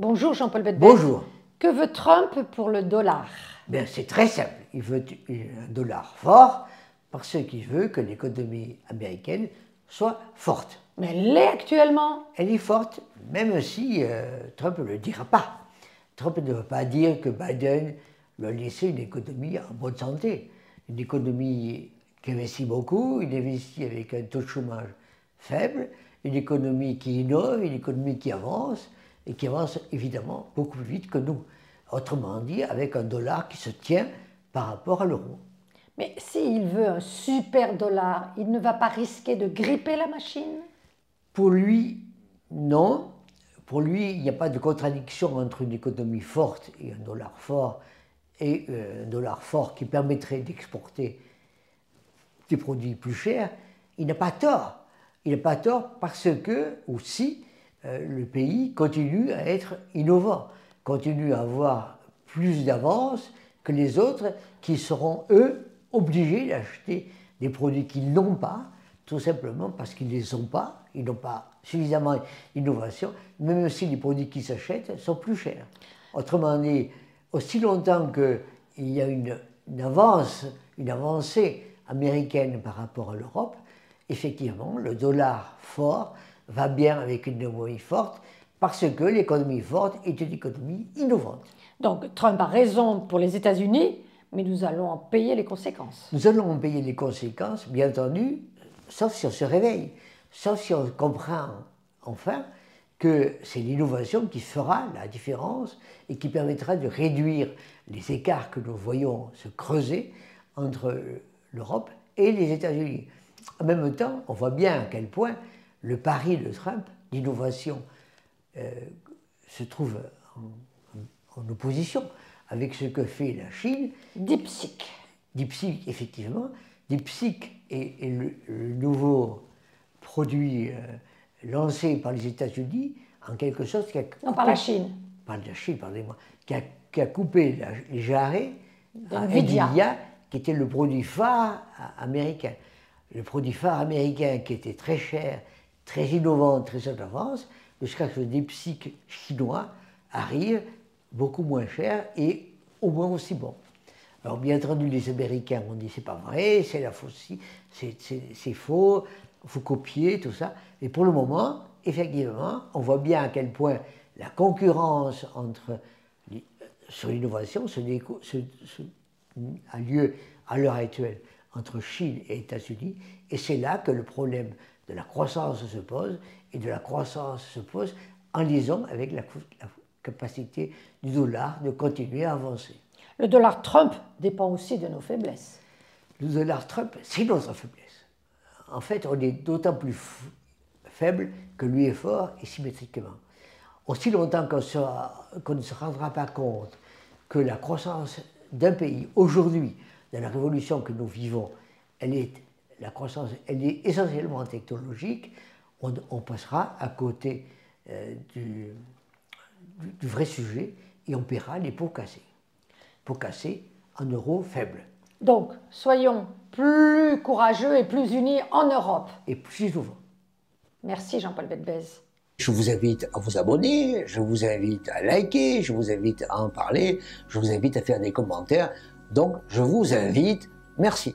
Bonjour Jean-Paul Betbès. Bonjour. Que veut Trump pour le dollar? Bien, c'est très simple. Il veut un dollar fort parce qu'il veut que l'économie américaine soit forte. Mais elle l'est actuellement. Elle est forte, même si Trump ne le dira pas. Trump ne veut pas dire que Biden lui a laissé une économie en bonne santé. Une économie qui investit beaucoup, il investit avec un taux de chômage faible, une économie qui innove, une économie qui avance, et qui avance évidemment beaucoup plus vite que nous. Autrement dit, avec un dollar qui se tient par rapport à l'euro. Mais s'il veut un super dollar, il ne va pas risquer de gripper la machine? Pour lui, non. Pour lui, il n'y a pas de contradiction entre une économie forte et un dollar fort, et un dollar fort qui permettrait d'exporter des produits plus chers. Il n'a pas tort. Il n'a pas tort parce que, aussi, le pays continue à être innovant, continue à avoir plus d'avance que les autres qui seront, eux, obligés d'acheter des produits qu'ils n'ont pas, tout simplement parce qu'ils ne les ont pas, ils n'ont pas suffisamment d'innovation, même si les produits qu'ils s'achètent sont plus chers. Autrement dit, aussi longtemps qu'il y a une avancée américaine par rapport à l'Europe, effectivement, le dollar fort va bien avec une économie forte parce que l'économie forte est une économie innovante. Donc Trump a raison pour les États-Unis, mais nous allons en payer les conséquences. Nous allons en payer les conséquences, bien entendu, sauf si on se réveille, sauf si on comprend enfin que c'est l'innovation qui fera la différence et qui permettra de réduire les écarts que nous voyons se creuser entre l'Europe et les États-Unis. En même temps, on voit bien à quel point le pari de Trump d'innovation se trouve en opposition avec ce que fait la Chine. DeepSeek. DeepSeek, effectivement. DeepSeek est le nouveau produit lancé par les États-Unis, en quelque sorte qui a coupé, non, par la Chine. Par la Chine, pardonnez-moi. Qui a coupé les jarrets à Nvidia, qui était le produit phare américain. Le produit phare américain qui était très cher, très innovant, très en avance, jusqu'à ce que le DeepSeek chinois arrive beaucoup moins cher et au moins aussi bon. Alors bien entendu, les Américains ont dit c'est pas vrai, c'est la fausse, c'est faux, il faut copier, tout ça. Et pour le moment, effectivement, on voit bien à quel point la concurrence sur l'innovation a lieu à l'heure actuelle entre Chine et États-Unis, et c'est là que le problème de la croissance se pose, et de la croissance se pose en liaison avec la capacité du dollar de continuer à avancer. Le dollar Trump dépend aussi de nos faiblesses. Le dollar Trump, c'est notre faiblesse. En fait, on est d'autant plus faible que lui est fort et symétriquement. Aussi longtemps qu'on ne se rendra pas compte que la croissance d'un pays, aujourd'hui, dans la révolution que nous vivons, la croissance, elle est essentiellement technologique, on passera à côté du vrai sujet et on paiera les pots cassés. Pots cassés en euros faibles. Donc, soyons plus courageux et plus unis en Europe. Et plus innovants. Merci Jean-Paul Betbès. Je vous invite à vous abonner, je vous invite à liker, je vous invite à en parler, je vous invite à faire des commentaires. Donc, je vous invite. Merci.